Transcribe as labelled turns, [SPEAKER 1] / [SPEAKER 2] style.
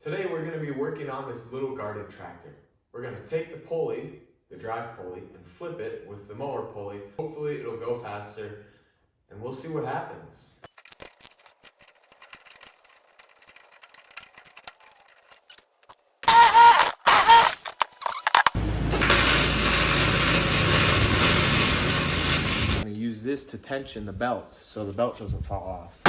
[SPEAKER 1] Today we're going to be working on this little garden tractor. We're going to take the pulley, the drive pulley, and flip it with the mower pulley. Hopefully it'll go faster, and we'll see what happens. I'm going to use this to tension the belt so the belt doesn't fall off.